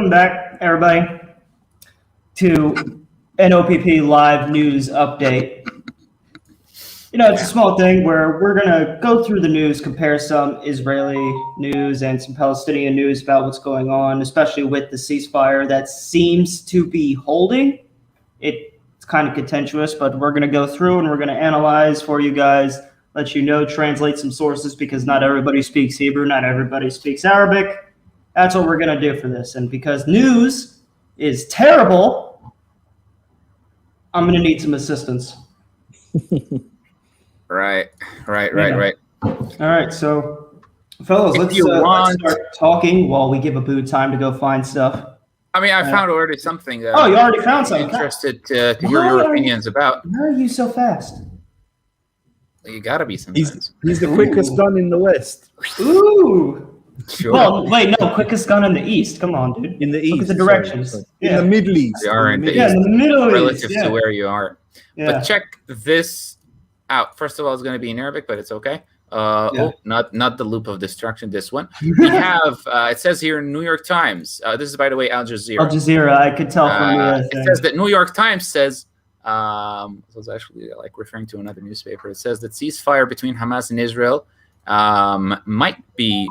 welcome back, everybody, to NOPP Live News Update. You know, it's a small thing where we're going to go through the news, compare some Israeli news and some Palestinian news about what's going on, especially with the ceasefire that seems to be holding. It's kind of contentious, but we're going to go through and we're going to analyze for you guys, let you know, translate some sources because not everybody speaks Hebrew, not everybody speaks Arabic. That's what we're going to do for this. And because news is terrible, I'm going to need some assistance. Right. All right, so fellas, let's start talking while we give Abu time to go find stuff. I mean, I found already something. You already found something. I'm interested to hear your opinions about. Why are you so fast? You gotta be sometimes. He's the quickest gun in the West. Ooh. Sure. Well, wait, no, quickest gun in the East. Come on, dude. In the East. Look at the directions. Sorry. In the Middle East. We are in the East. In the Middle East. Relative to where you are. Yeah. But check this out. First of all, it's going to be in Arabic, but it's okay. Not the loop of destruction, this one. We have, it says here New York Times. This is, by the way, Al Jazeera. Al Jazeera, I could tell from the it says that New York Times says, so it's actually like referring to another newspaper. It says that ceasefire between Hamas and Israel might be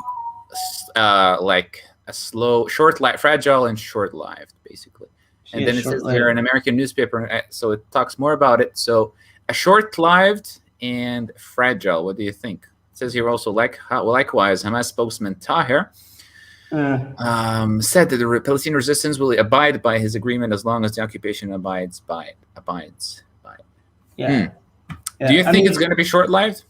like a slow, fragile and short-lived, basically. And then it says here an American newspaper, so it talks more about it. So a short-lived and fragile. What do you think? It says here also, likewise, Hamas spokesman Tahir said that the Palestinian resistance will abide by his agreement as long as the occupation abides by it. Yeah. Do you think it's going to be short-lived?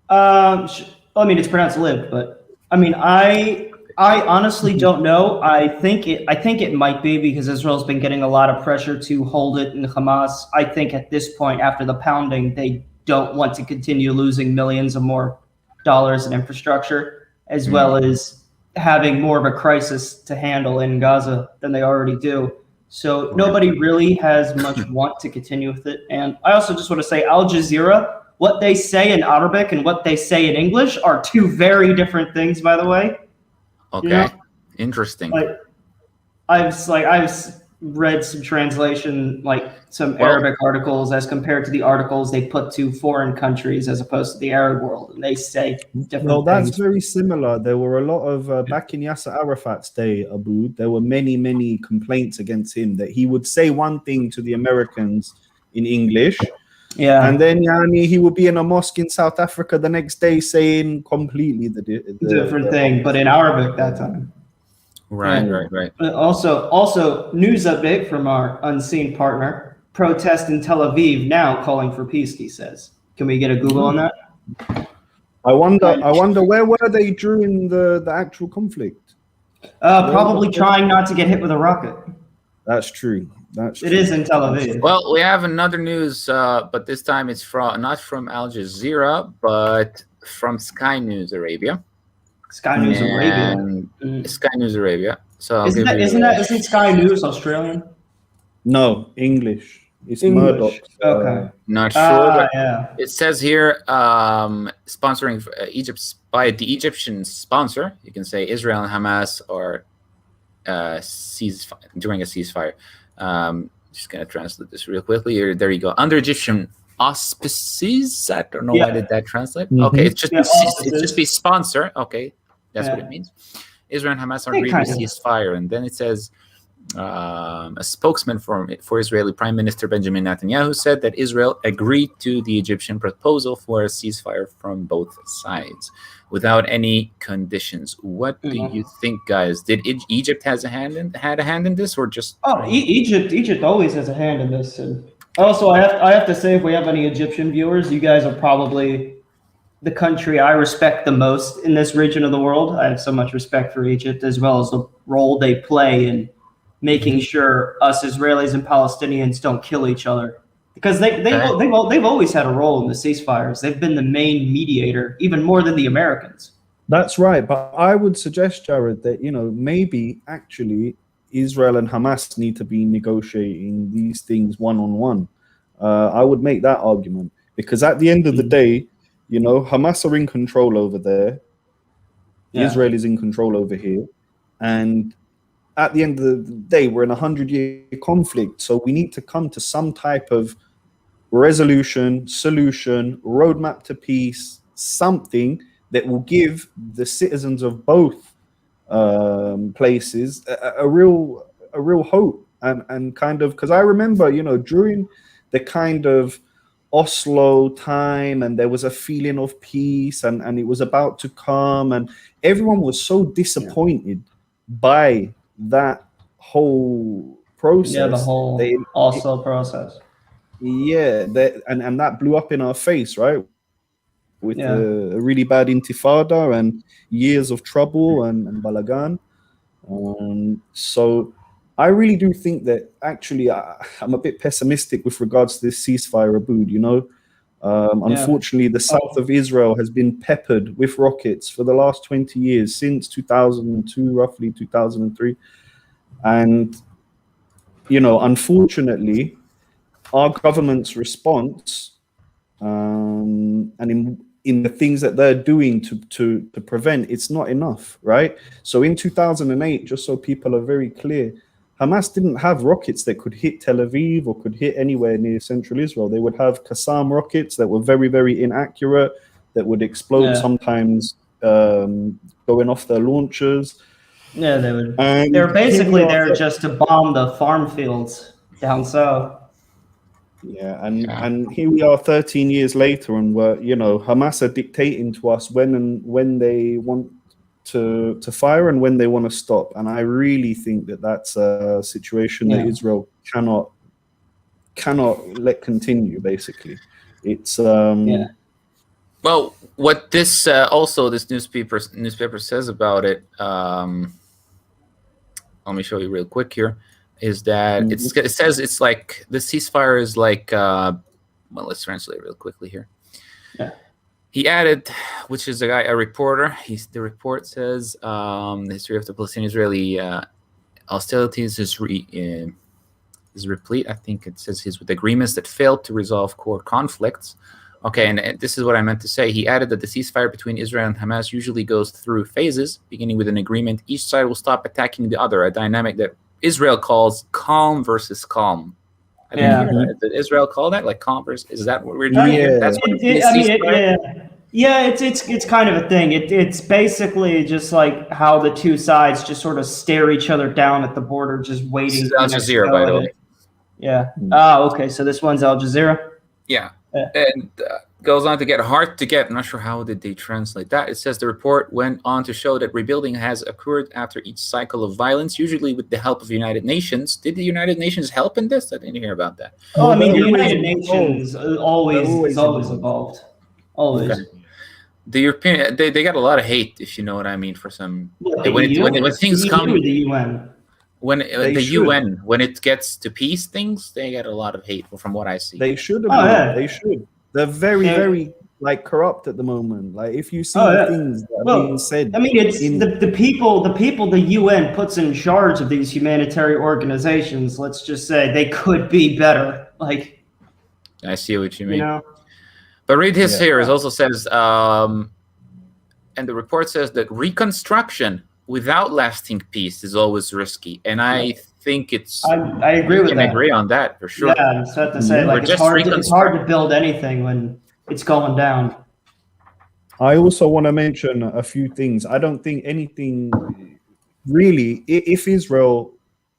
I mean, it's pronounced lived, but I mean, I honestly don't know. I think it might be because Israel's been getting a lot of pressure to hold it, and Hamas, I think at this point, after the pounding, they don't want to continue losing millions of more dollars in infrastructure, as well as having more of a crisis to handle in Gaza than they already do. So nobody really has much want to continue with it. And I also just want to say Al Jazeera, what they say in Arabic and what they say in English are two very different things, by the way. Okay, you know? Interesting. Like, I've read some translation, like some Arabic articles as compared to the articles they put to foreign countries as opposed to the Arab world, and they say different Well, that's things. very similar. There were a lot of, back in Yasser Arafat's day, Abu, there were many complaints against him that he would say one thing to the Americans in English, and then he would be in a mosque in South Africa the next day saying completely the different thing, but in Arabic that time. Right. Also, news update from our unseen partner. Protest in Tel Aviv now calling for peace, he says. Can we get a Google on that? I wonder where were they during the actual conflict? Probably trying not to get hit with a rocket. That's true. It is in Tel Aviv. Well, we have another news, but this time it's not from Al Jazeera, but from Sky News Arabia. Sky News Arabia. Sky News Arabia. So isn't Sky News Australian? No, English. It's English. Murdoch. Okay. Not sure, but yeah. it says here sponsoring Egypt by the Egyptian sponsor. You can say Israel and Hamas are during a ceasefire. Just gonna translate this real quickly. There you go. Under Egyptian auspices. I don't know why did that translate. Okay, it's just be sponsor. Okay, that's what it means. Israel and Hamas are agreed to ceasefire, and then it says a spokesman for Israeli Prime Minister Benjamin Netanyahu said that Israel agreed to the Egyptian proposal for a ceasefire from both sides without any conditions. What do you think, guys? Did Egypt had a hand in this, or just? Egypt always has a hand in this. And also, I have to say, if we have any Egyptian viewers, you guys are probably the country I respect the most in this region of the world. I have so much respect for Egypt, as well as the role they play in making sure us Israelis and Palestinians don't kill each other. Because they've always had a role in the ceasefires. They've been the main mediator, even more than the Americans. That's right. But I would suggest, Jared, that, maybe actually Israel and Hamas need to be negotiating these things one-on-one. I would make that argument. Because at the end of the day, Hamas are in control over there. Israel is in control over here. And at the end of the day, we're in a 100-year conflict, so we need to come to some type of resolution, solution, roadmap to peace, something that will give the citizens of both places a real hope, and kind of, because I remember, during the kind of Oslo time, and there was a feeling of peace, and it was about to come, and everyone was so disappointed by that whole process. Yeah, the whole Oslo process. Yeah, and that blew up in our face, right? With a really bad intifada and years of trouble and balagan. So I really do think that actually I'm a bit pessimistic with regards to this ceasefire, Abood. Unfortunately, the south of Israel has been peppered with rockets for the last 20 years, since 2002, roughly 2003. And, unfortunately, our government's response, and in the things that they're doing to prevent, it's not enough, right? So in 2008, just so people are very clear, Hamas didn't have rockets that could hit Tel Aviv or could hit anywhere near central Israel. They would have Qassam rockets that were very, very inaccurate, that would explode sometimes, going off their launchers. Yeah, they would. They're basically there just to bomb the farm fields down south. Yeah, and here we are 13 years later, and we're, Hamas are dictating to us when they want to fire and when they want to stop. And I really think that that's a situation that Israel cannot let continue. Basically, it's Well, what this also this newspaper says about it. Let me show you real quick here. Is that it says it's like the ceasefire is like well, let's translate real quickly here. Yeah. He added, which is a reporter. The report says the history of the Palestinian-Israeli hostilities is replete. I think it says he's with agreements that failed to resolve core conflicts. Okay, and this is what I meant to say. He added that the ceasefire between Israel and Hamas usually goes through phases, beginning with an agreement. Each side will stop attacking the other, a dynamic that Israel calls calm versus calm. I didn't hear that. Did Israel call that like calm versus? Is that what we're doing here? That's what it's kind of a thing. It's basically just like how the two sides just sort of stare each other down at the border, just waiting. This is Al Jazeera, by the way. Yeah. Okay. So this one's Al Jazeera. Yeah. And goes on to get hard to get. I'm not sure how did they translate that. It says the report went on to show that rebuilding has occurred after each cycle of violence, usually with the help of the United Nations. Did the United Nations help in this? I didn't hear about that. Oh, I mean, the United Nations always involved. Always. Okay. The European, they got a lot of hate, if you know what I mean, for some. When things come. The UN. When the UN, when it gets to peace things, they get a lot of hate from what I see. They should have. They should. They're very, very corrupt at the moment. Like if you see things that are being said. I mean, it's the people the UN puts in charge of these humanitarian organizations. Let's just say they could be better. Like, I see what you mean. But read this here. It also says, and the report says that reconstruction without lasting peace is always risky, and I think it's. I agree with that. I agree on that for sure. Yeah, it's hard to say. Like it's hard to build anything when it's going down. I also want to mention a few things. I don't think anything really. If Israel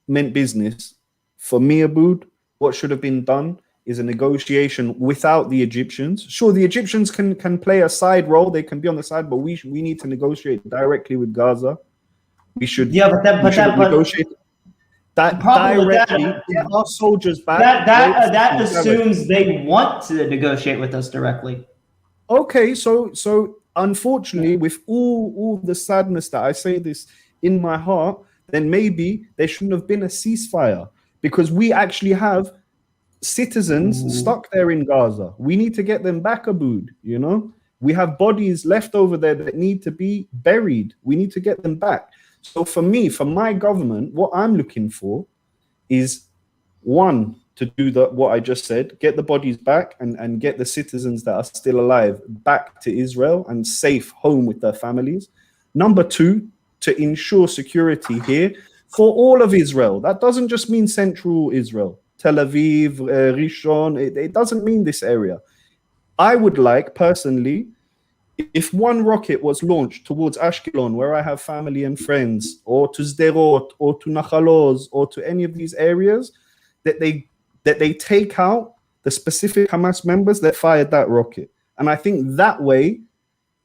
meant business, for me, Abood, what should have been done is a negotiation without the Egyptians. Sure, the Egyptians can play a side role; they can be on the side, but we need to negotiate directly with Gaza. We should negotiate that directly. Get our soldiers back. That assumes they want to negotiate with us directly. Okay, so unfortunately, with all the sadness that I say this in my heart, then maybe there shouldn't have been a ceasefire, because we actually have citizens stuck there in Gaza. We need to get them back, Abood. We have bodies left over there that need to be buried. We need to get them back. So for me, for my government, what I'm looking for is, one, to do what I just said, get the bodies back and get the citizens that are still alive back to Israel and safe home with their families. Number two, to ensure security here, for all of Israel. That doesn't just mean central Israel, Tel Aviv, Rishon. It doesn't mean this area. I would like, personally, if one rocket was launched towards Ashkelon, where I have family and friends, or to Sderot, or to Nachaloz, or to any of these areas, that they take out the specific Hamas members that fired that rocket. And I think that way,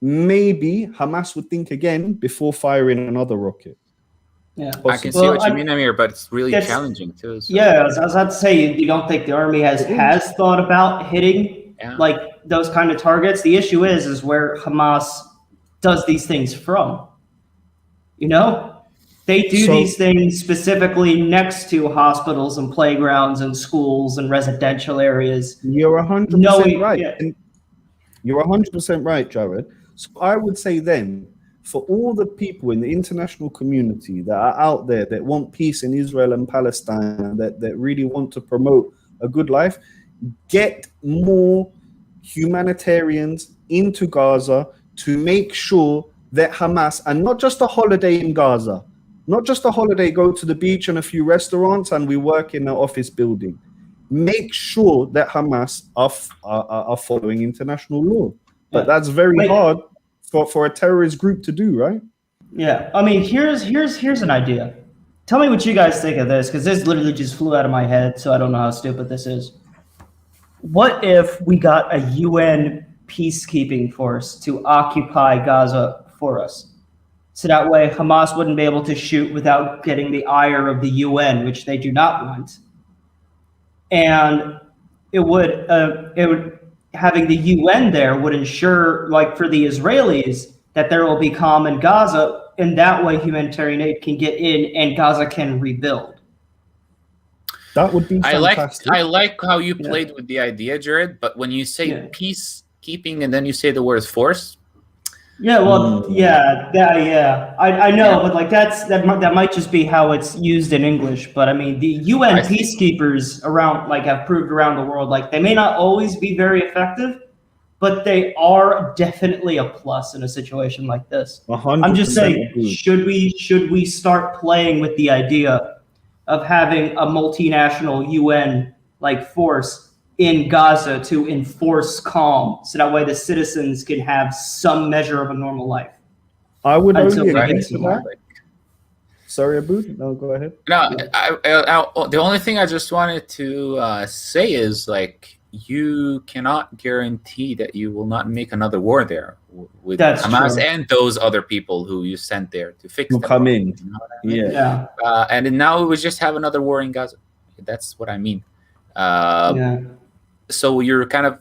maybe Hamas would think again before firing another rocket. Yeah, I can see what you mean, Amir, but it's really challenging too. So. Yeah, I was about to say, you don't think the army has thought about hitting like those kind of targets? The issue is where Hamas does these things from. You know, they do these things specifically next to hospitals and playgrounds and schools and residential areas. You're 100% right. Yeah. You're 100% right, Jared. So I would say then, for all the people in the international community that are out there that want peace in Israel and Palestine, that really want to promote a good life, get more humanitarians into Gaza to make sure that Hamas, and not just a holiday in Gaza, not just a holiday, go to the beach and a few restaurants and we work in an office building. Make sure that Hamas are following international law. But that's very hard for a terrorist group to do, right? Yeah, I mean, here's an idea. Tell me what you guys think of this, because this literally just flew out of my head, so I don't know how stupid this is. What if we got a UN peacekeeping force to occupy Gaza for us? So that way Hamas wouldn't be able to shoot without getting the ire of the UN, which they do not want. And it would having the UN there would ensure, like for the Israelis, that there will be calm in Gaza, and that way humanitarian aid can get in and Gaza can rebuild. That would be fantastic. I like how you played with the idea, Jared, but when you say peacekeeping and then you say the word force. Yeah, well, I know, but like that might just be how it's used in English. But I mean, the UN peacekeepers around, like, have proved around the world, like, they may not always be very effective, but they are definitely a plus in a situation like this. I'm just saying, should we start playing with the idea of having a multinational UN like force in Gaza to enforce calm, so that way the citizens can have some measure of a normal life? I would only agree to that. Sorry, Abu. No, go ahead. No, the only thing I just wanted to say is, like, you cannot guarantee that you will not make another war there with Hamas and those other people who you sent there to fix them. Come in. You know what I mean? And then now we just have another war in Gaza. That's what I mean. So you're kind of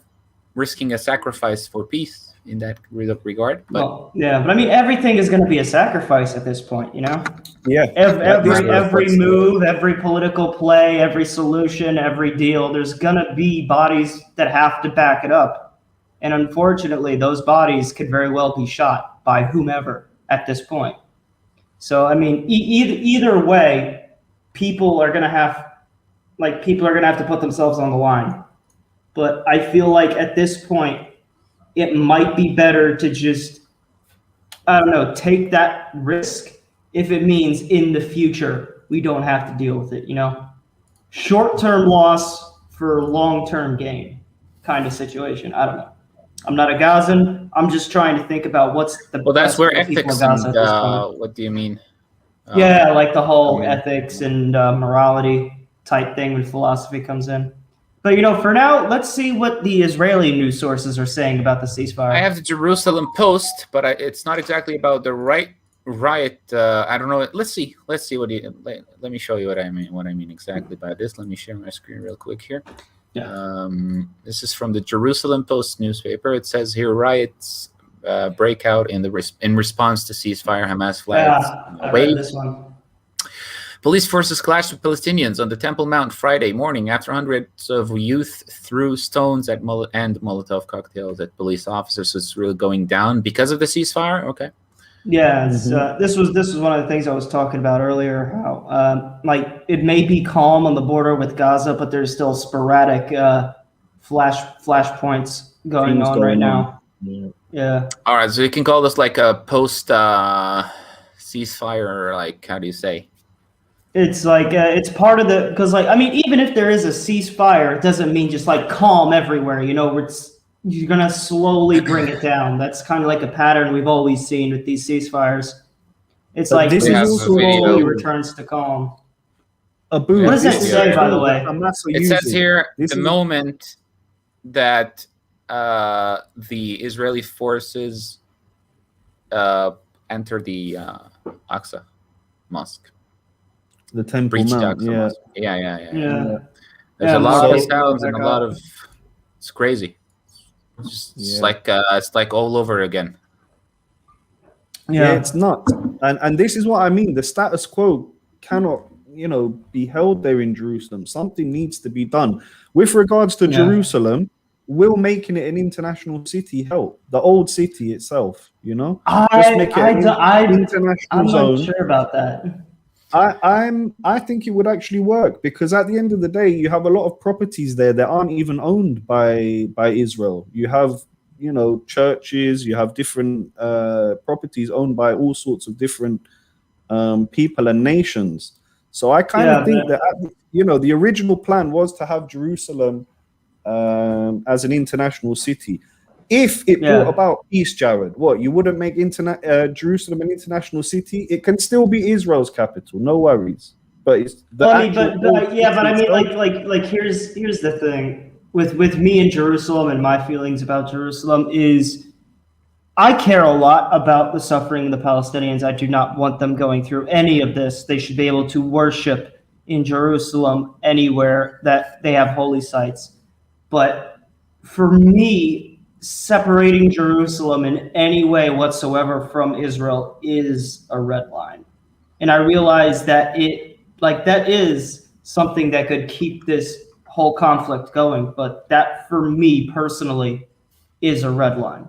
risking a sacrifice for peace in that regard. But but I mean, everything is going to be a sacrifice at this point, you know? Yeah. Every move, every political play, every solution, every deal, there's going to be bodies that have to back it up. And unfortunately, those bodies could very well be shot by whomever at this point. So, I mean, either way, people are going to have to put themselves on the line. But I feel like at this point, it might be better to just, I don't know, take that risk if it means in the future we don't have to deal with it, you know? Short-term loss for long-term gain kind of situation. I don't know. I'm not a Gazan. I'm just trying to think about what's the Well, that's where ethics and what do you mean? Like the whole ethics and morality type thing when philosophy comes in. But, you know, for now, let's see what the Israeli news sources are saying about the ceasefire. I have the Jerusalem Post, but it's not exactly about the riot. I don't know. Let's see what let me show you what I mean exactly by this. Let me share my screen real quick here. Yeah. This is from the Jerusalem Post newspaper. It says here riots break out in response to ceasefire. Hamas flags wave. This one. Police forces clashed with Palestinians on the Temple Mount Friday morning after hundreds of youth threw stones and Molotov cocktails at police officers. So it's really going down because of the ceasefire. Okay. Yeah, this was one of the things I was talking about earlier. How like it may be calm on the border with Gaza, but there's still sporadic flash points going on right now. Yeah. All right, so you can call this like a post ceasefire, like, how do you say? It's like it's part of the because like I mean even if there is a ceasefire, it doesn't mean just like calm everywhere. You know, you're gonna slowly bring it down. That's kind of like a pattern we've always seen with these ceasefires. It's like this it is slowly also returns to calm. Abu, What does that say, by the way? It says here the moment that the Israeli forces enter the Aqsa Mosque. The Temple Mount, yeah. Yeah. There's a lot of sounds and a lot of. It's crazy. It's like it's like all over again. Yeah, it's nuts, and this is what I mean. The status quo cannot, be held there in Jerusalem. Something needs to be done with regards to Jerusalem. Will making it an international city help? The old city itself, just make it an international I'm zone. not sure about that. I think it would actually work because at the end of the day, you have a lot of properties there that aren't even owned by Israel. You have, churches, you have different properties owned by all sorts of different people and nations. So I kind of think that, the original plan was to have Jerusalem as an international city. If it brought about peace, Jared, you wouldn't make Jerusalem an international city? It can still be Israel's capital, no worries. But it's I mean, here's the thing with me and Jerusalem and my feelings about Jerusalem is I care a lot about the suffering of the Palestinians. I do not want them going through any of this. They should be able to worship in Jerusalem anywhere that they have holy sites. But for me, separating Jerusalem in any way whatsoever from Israel is a red line. And I realize that that is something that could keep this whole conflict going. But that, for me personally, is a red line.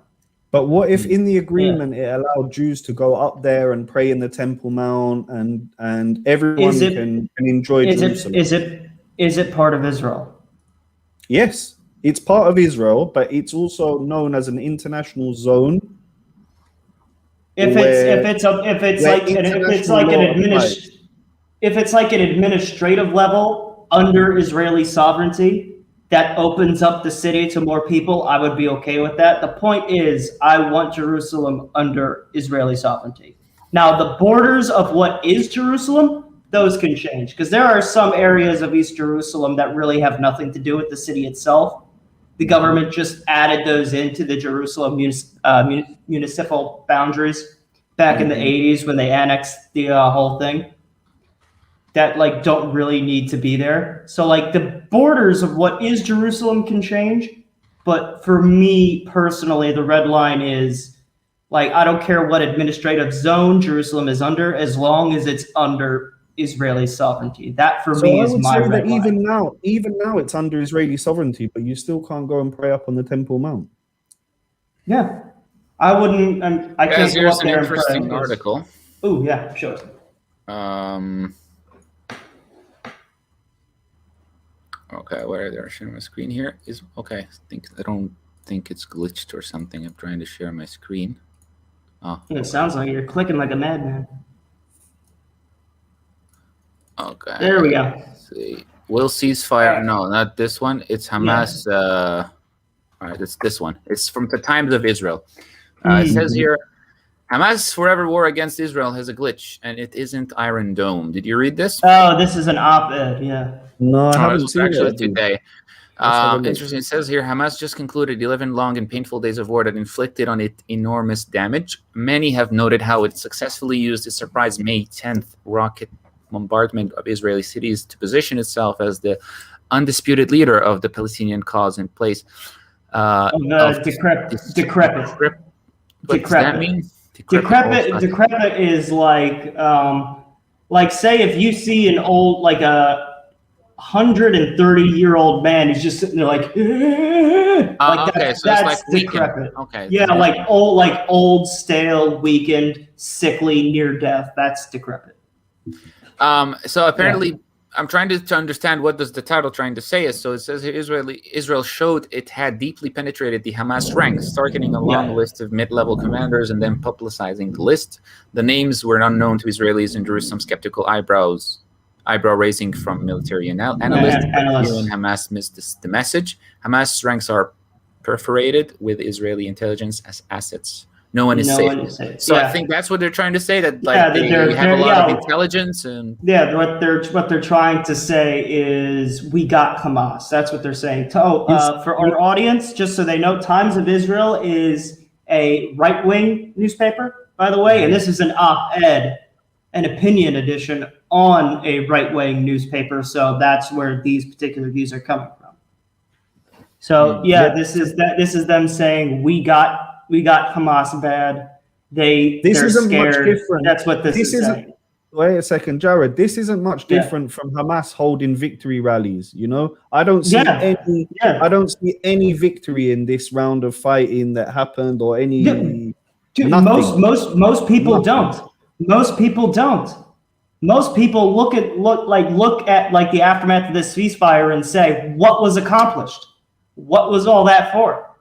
But what if in the agreement it allowed Jews to go up there and pray in the Temple Mount and everyone can enjoy Jerusalem? Is it part of Israel? Yes. It's part of Israel, but it's also known as an international zone. If it's like an administrative level under Israeli sovereignty that opens up the city to more people, I would be okay with that. The point is, I want Jerusalem under Israeli sovereignty. Now, the borders of what is Jerusalem, those can change because there are some areas of East Jerusalem that really have nothing to do with the city itself. The government just added those into the Jerusalem municipal boundaries back in the 80s when they annexed the whole thing that don't really need to be there. So the borders of what is Jerusalem can change. But for me personally, the red line is I don't care what administrative zone Jerusalem is under as long as it's under Israeli sovereignty. That for me is my red line. Even now it's under Israeli sovereignty, but you still can't go and pray up on the Temple Mount. Yeah. I wouldn't I can't go up there and pray. Here's an interesting article. Oh, yeah, sure. Okay, where they're sharing my screen here is okay. I don't think it's glitched or something. I'm trying to share my screen. It sounds like you're clicking like a madman. Okay. There we go. Let's see. Will ceasefire? Right. No, not this one. It's Hamas. Yeah. All right, it's this one. It's from the Times of Israel. It says here, Hamas' forever war against Israel has a glitch, and it isn't Iron Dome. Did you read this? Oh, this is an op-ed, yeah. No, I haven't seen actually it. Today. Interesting. It says here, Hamas just concluded 11 long and painful days of war that inflicted on it enormous damage. Many have noted how it successfully used its surprise May 10th rocket bombardment of Israeli cities to position itself as the undisputed leader of the Palestinian cause in place. Decrepit. What does that mean? Decrepit is say if you see an old 130-year-old man who's just sitting there okay, so that's decrepit. Okay. Yeah, old, stale, weakened, sickly, near death. That's decrepit. So apparently, I'm trying to understand what does the title trying to say is. So it says here, Israel showed it had deeply penetrated the Hamas ranks, targeting a long list of mid-level commanders and then publicizing the list. The names were unknown to Israelis, and drew some skeptical eyebrows eyebrow raising from military analysts. Feeling Hamas missed the message. Hamas ranks are perforated with Israeli intelligence as assets. No one is safe. So I think that's what they're trying to say, that like they have a lot of intelligence. And what they're trying to say is we got Hamas. That's what they're saying. For our audience, just so they know, Times of Israel is a right-wing newspaper, by the way, and this is an op-ed, an opinion edition on a right-wing newspaper. So that's where these particular views are coming from. So this is them saying we got Hamas bad. They're isn't scared. Much different. That's what this is saying. Wait a second, Jared. This isn't much different from Hamas holding victory rallies. You know, I don't see I don't see any victory in this round of fighting that happened, or any. Dude, most people don't. Most people don't. Most people look at the aftermath of this ceasefire and say, what was accomplished? What was all that for?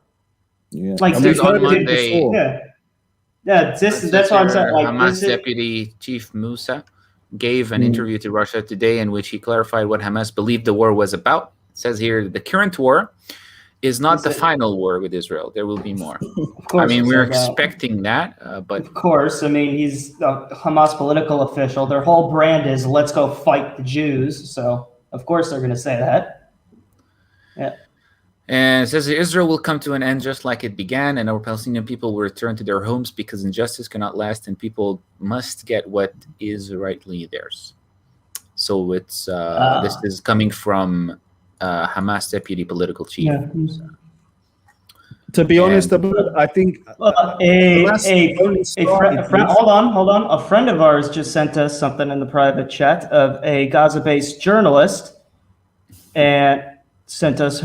Yeah, like on Monday. That's what I'm saying. Like, Hamas deputy chief Musa gave an interview to Russia Today in which he clarified what Hamas believed the war was about. It says here, the current war is not the final war with Israel. There will be more. I mean, we're expecting that, but of course, I mean, he's a Hamas political official. Their whole brand is "Let's go fight the Jews." So, of course, they're going to say that. Yeah. And it says Israel will come to an end just like it began, and our Palestinian people will return to their homes because injustice cannot last, and people must get what is rightly theirs. So it's this is coming from Hamas deputy political chief. Yeah. To be honest, I think hold on. A friend of ours just sent us something in the private chat of a Gaza-based journalist, and sent us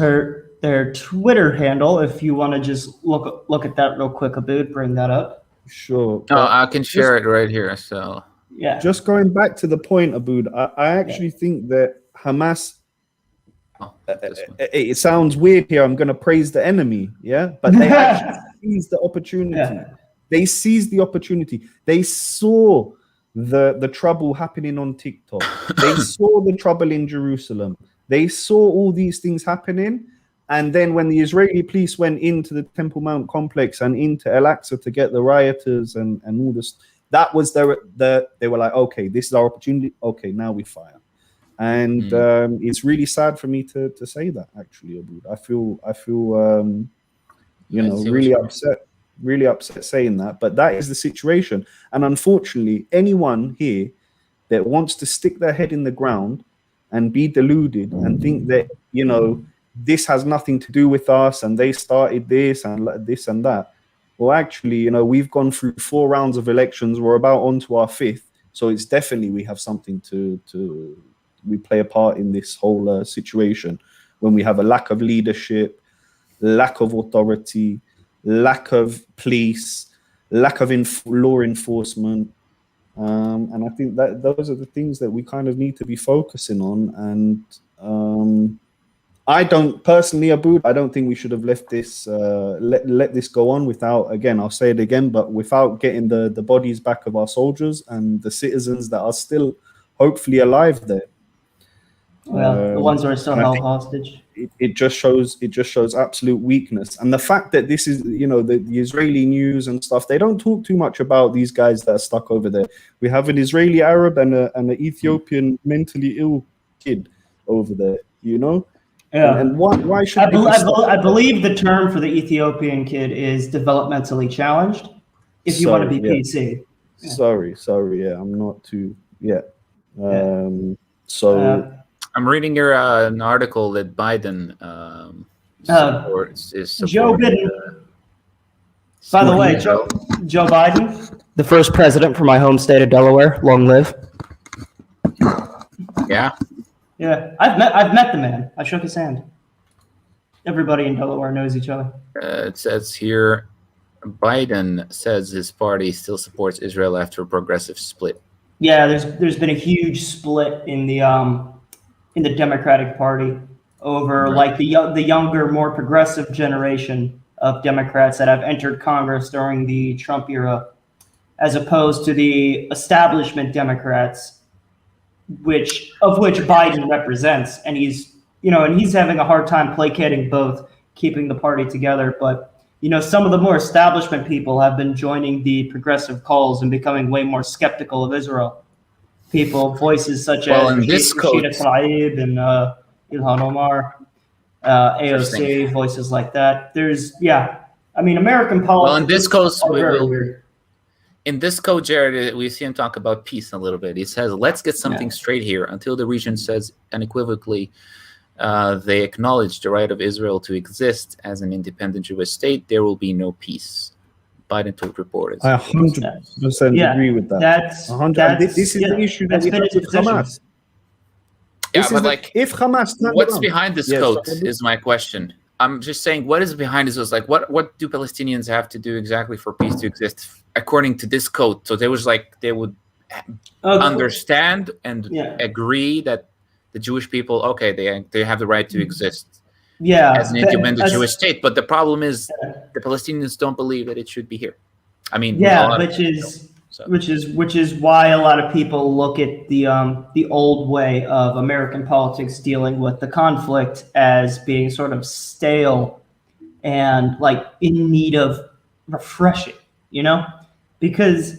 their Twitter handle. If you want to just look at that real quick, Abood, bring that up. Sure. I can share it right here. So yeah, just going back to the point, Abood, I actually think that Hamas. It sounds weird here. I'm going to praise the enemy, but they actually seized the opportunity. Yeah. They seized the opportunity. They saw the trouble happening on TikTok. They saw the trouble in Jerusalem. They saw all these things happening. And then when the Israeli police went into the Temple Mount complex and into Al-Aqsa to get the rioters and all this, that was they were like, okay, this is our opportunity. Okay, now we fire. And it's really sad for me to say that, actually, Abood. I feel really upset saying that, but that is the situation. And unfortunately, anyone here that wants to stick their head in the ground and be deluded and think that, this has nothing to do with us and they started this and that. Well, actually, we've gone through 4 rounds of elections. We're about on to our 5th. So it's definitely, we have something we play a part in this whole situation when we have a lack of leadership, lack of authority, lack of police, lack of law enforcement. And I think that those are the things that we kind of need to be focusing on. And I don't personally, Abood, I don't think we should have left this, let this go on without, again, I'll say it again, but without getting the bodies back of our soldiers and the citizens that are still hopefully alive there. Well, the ones who are still held hostage. It just shows absolute weakness. And the fact that this is, the Israeli news and stuff, they don't talk too much about these guys that are stuck over there. We have an Israeli Arab and an Ethiopian mentally ill kid over there, Yeah. And why should I believe the term for the Ethiopian kid is developmentally challenged, if you want to be PC. Yeah. Sorry. Yeah, I'm not too. Yeah. I'm reading here an article that Biden supports. Joe Biden. By the way, Joe Biden, the first president for my home state of Delaware. Long live. Yeah. Yeah, I've met the man. I shook his hand. Everybody in Delaware knows each other. It says here, Biden says his party still supports Israel after a progressive split. Yeah, there's been a huge split in the Democratic Party over like the younger, more progressive generation of Democrats that have entered Congress during the Trump era, as opposed to the establishment Democrats which Biden represents, and he's having a hard time placating both, keeping the party together. But some of the more establishment people have been joining the progressive calls and becoming way more skeptical of Israel. Voices such as Rashida Tlaib and Ilhan Omar, AOC, voices like that. American politics. Well, in this code, very weird. In this code, Jared, we see him talk about peace a little bit. He says, let's get something straight here. Until the region says unequivocally they acknowledge the right of Israel to exist as an independent Jewish state, there will be no peace. Biden told reporters. I 100% agree with that. This is the issue that we have with Hamas. Yeah, but if Hamas, what's behind this code is my question. I'm just saying, what is behind this? Like, what do Palestinians have to do exactly for peace to exist according to this code? So they would understand and agree that the Jewish people, they have the right to exist as an independent Jewish state. But the problem is the Palestinians don't believe that it should be here. I mean, which is why a lot of people look at the old way of American politics dealing with the conflict as being sort of stale and like in need of refreshing, because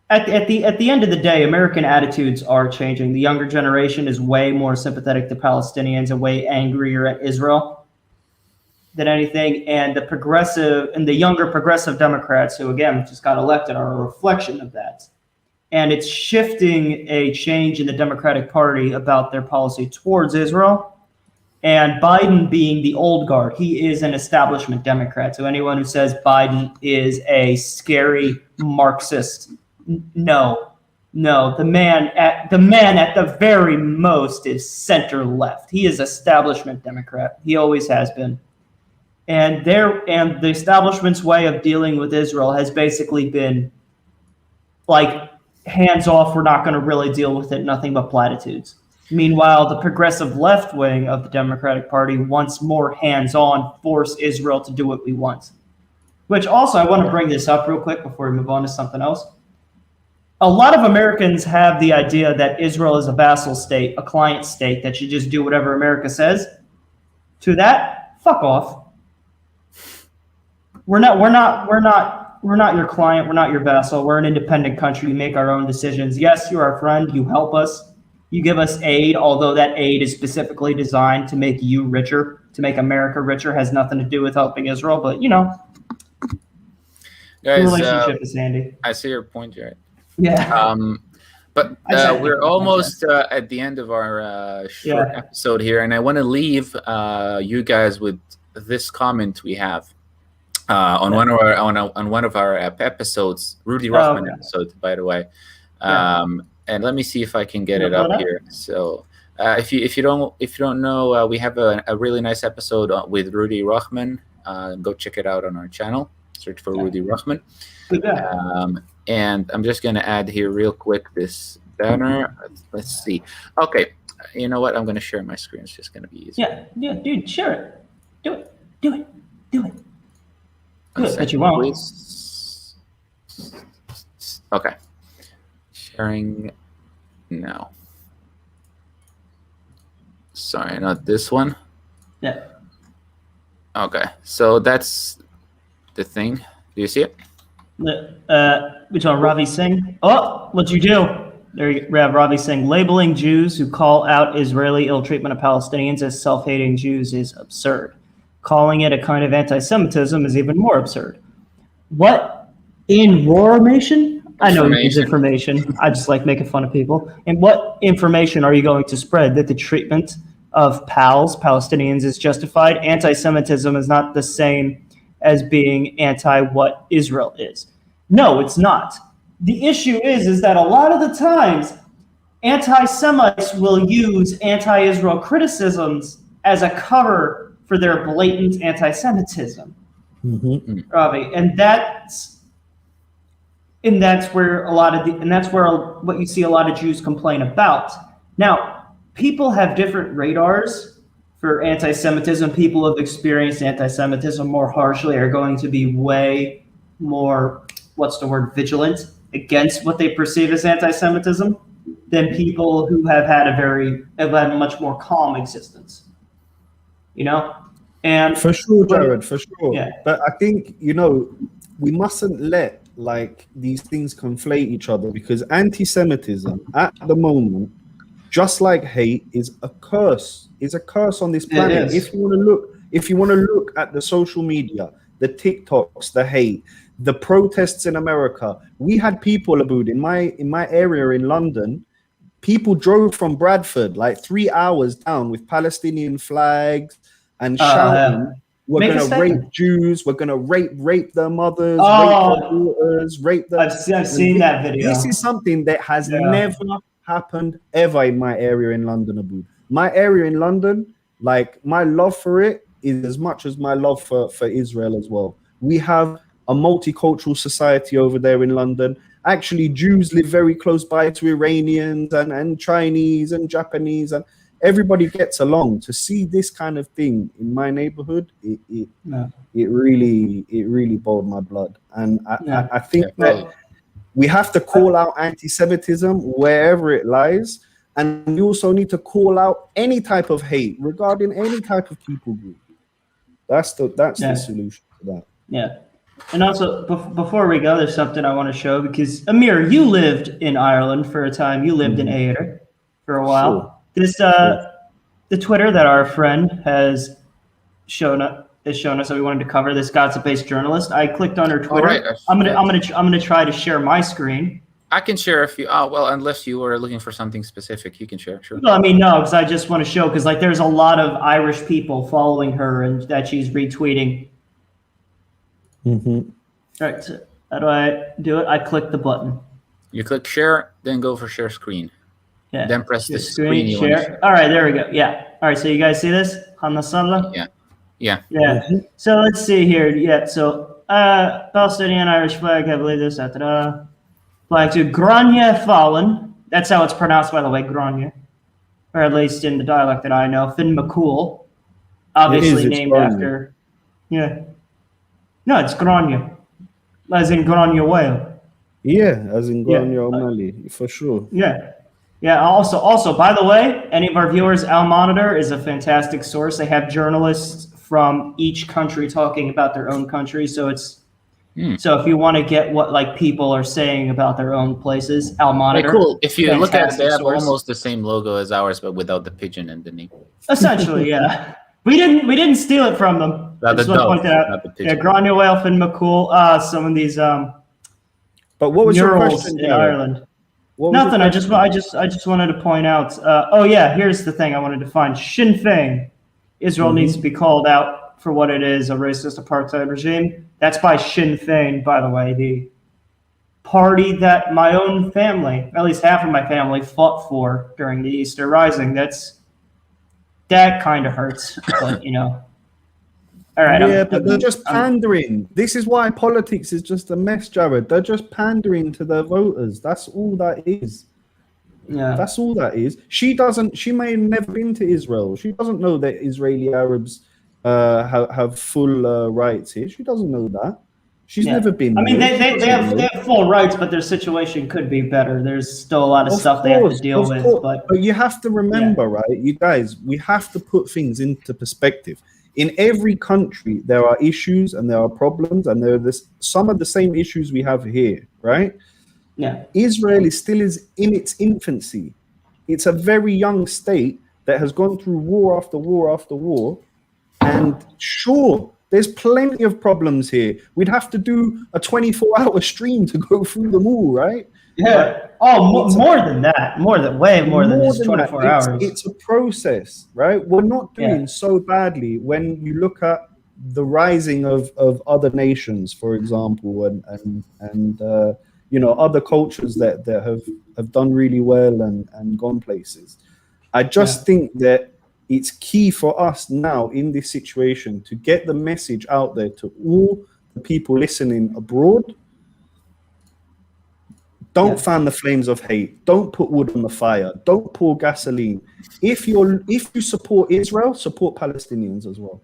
at the end of the day, American attitudes are changing. The younger generation is way more sympathetic to Palestinians and way angrier at Israel than anything. And the younger progressive Democrats, who again just got elected, are a reflection of that. And it's shifting a change in the Democratic Party about their policy towards Israel. And Biden being the old guard, he is an establishment Democrat. So anyone who says Biden is a scary Marxist, no. The man at the very most is center left. He is establishment Democrat. He always has been. And the establishment's way of dealing with Israel has basically been like hands off. We're not going to really deal with it. Nothing but platitudes. Meanwhile, the progressive left wing of the Democratic Party wants more hands-on, force Israel to do what we want. Which also, I want to bring this up real quick before we move on to something else. A lot of Americans have the idea that Israel is a vassal state, a client state that should just do whatever America says. To that, fuck off. We're not your client. We're not your vassal. We're an independent country. We make our own decisions. Yes, you're our friend. You help us. You give us aid, although that aid is specifically designed to make you richer, to make America richer, has nothing to do with helping Israel. But, guys, the relationship is handy. I see your point, Jared. Yeah. But we're almost at the end of our short episode here, and I want to leave you guys with this comment we have on one of our episodes, Rudy Ruffman episode, by the way. And let me see if I can get it up here. So, if you don't know, we have a really nice episode with Rudy Ruffman. Go check it out on our channel. Search for Rudy Ruffman. And I'm just gonna add here real quick this banner. Let's see. Okay, you know what? I'm gonna share my screen. It's just gonna be easy. Yeah, dude, share it. Do it. Do it, but you won't. Please. Okay. Sharing now. Sorry, not this one. Yeah. Okay, so that's the thing. Do you see it? Which one, Ravi Singh? Oh, what'd you do? There you have Ravi Singh. Labeling Jews who call out Israeli ill treatment of Palestinians as self-hating Jews is absurd. Calling it a kind of anti-Semitism is even more absurd. What? Information? I know you use information. I just like making fun of people. And what information are you going to spread that the treatment of Palestinians, is justified? Anti-Semitism is not the same as being anti what Israel is. No, it's not. The issue is that a lot of the times anti-Semites will use anti-Israel criticisms as a cover for their blatant anti-Semitism. Ravi, and that's where what you see a lot of Jews complain about. Now, people have different radars for anti-Semitism. People who have experienced anti-Semitism more harshly are going to be way more, vigilant against what they perceive as anti-Semitism than people who have had a much more calm existence. You know, and for sure, Jared, for sure. Yeah. But I think we mustn't let like these things conflate each other, because anti-Semitism at the moment, just like hate, is a curse. Is a curse on this planet. If you want to look at the social media, the TikToks, the hate, the protests in America, we had people, Abood, in my area in London. People drove from Bradford like 3 hours down with Palestinian flags and shouting, "We're going to rape Jews. We're going to rape their mothers, rape their daughters, rape them." I've seen that video. This is something that has never happened ever in my area in London, Abood. My area in London, like my love for it is as much as my love for Israel as well. We have a multicultural society over there in London. Actually, Jews live very close by to Iranians and Chinese and Japanese, and everybody gets along. To see this kind of thing in my neighborhood, it really boiled my blood. And I think that we have to call out anti-Semitism wherever it lies, and we also need to call out any type of hate regarding any type of people group. That's the solution to that. Yeah. And also, before we go, there's something I want to show, because Amir, you lived in Ireland for a time. You lived in Ayr for a while. Sure. The Twitter that our friend has shown us that we wanted to cover. This Gaza-based journalist. I clicked on her Twitter. Right. I'm gonna try to share my screen. I can share if you. Oh well, unless you were looking for something specific, you can share. Sure. Well, I mean, no, because I just want to show, because like there's a lot of Irish people following her and that she's retweeting. All right, so how do I do it? I click the button. You click share, then go for share screen. Yeah. Then press the screen you share. want to share. All right, there we go. Yeah. All right, so you guys see this on the sunlight? Yeah. So let's see here. Yeah. So Palestinian Irish flag. I believe this. Flag to Grania Fallen. That's how it's pronounced, by the way, Grania, or at least in the dialect that I know. Finn McCool, obviously named after. Yeah. No, it's Grania, as in Grania whale. Yeah, as in Grania O'Malley, for sure. Yeah. Also, by the way, any of our viewers, Al Monitor is a fantastic source. They have journalists from each country talking about their own country. So it's so if you want to get what like people are saying about their own places, Al Monitor. Very cool. If you look at it, they have almost the same logo as ours, but without the pigeon and the name. Essentially, yeah. We didn't steal it from them. Not the dove, yeah, Grania whale, Finn McCool, some of these but what was your question in Ireland? Nothing. I just wanted to point out. Here's the thing I wanted to find. Sinn Féin. Israel needs to be called out for what it is, a racist apartheid regime. That's by Sinn Féin, by the way, the party that my own family, at least half of my family, fought for during the Easter Rising. That kind of hurts, but you know. All right. Yeah, but they're just pandering. This is why politics is just a mess, Jared. They're just pandering to their voters. That's all that is. Yeah. That's all that is. She may have never been to Israel. She doesn't know that Israeli Arabs have full rights here. She doesn't know that. She's never been. I mean, they have full rights, but their situation could be better. There's still a lot of stuff they have to deal with. But you have to remember, right? You guys, we have to put things into perspective. In every country, there are issues and there are problems, and there are some of the same issues we have here, right? Yeah. Israel is still in its infancy. It's a very young state that has gone through war after war after war. And sure, there's plenty of problems here. We'd have to do a 24-hour stream to go through them all, right? Yeah. More than that. Way more than just 24 hours. It's a process, right? We're not doing so badly when you look at the rising of other nations, for example, and other cultures that have done really well and gone places. I just think that it's key for us now in this situation to get the message out there to all the people listening abroad. Don't fan the flames of hate. Don't put wood on the fire. Don't pour gasoline. If you support Israel, support Palestinians as well.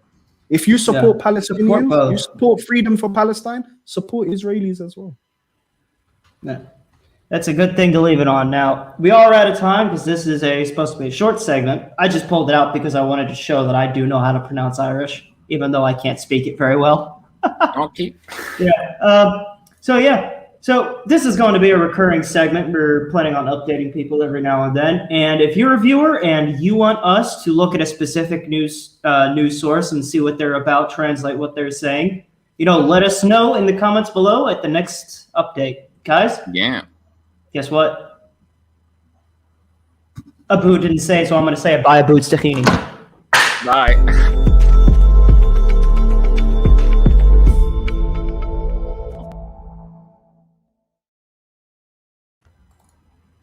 If you support Palestinians, you support freedom for Palestine, support Israelis as well. Yeah. That's a good thing to leave it on. Now, we are out of time because this is supposed to be a short segment. I just pulled it out because I wanted to show that I do know how to pronounce Irish, even though I can't speak it very well. Okay. Yeah. So this is going to be a recurring segment. We're planning on updating people every now and then. And if you're a viewer and you want us to look at a specific news source and see what they're about, translate what they're saying, let us know in the comments below at the next update. Guys? Yeah. Guess what? Abu didn't say it, so I'm going to say it. Bye, Abu Stachini. Bye.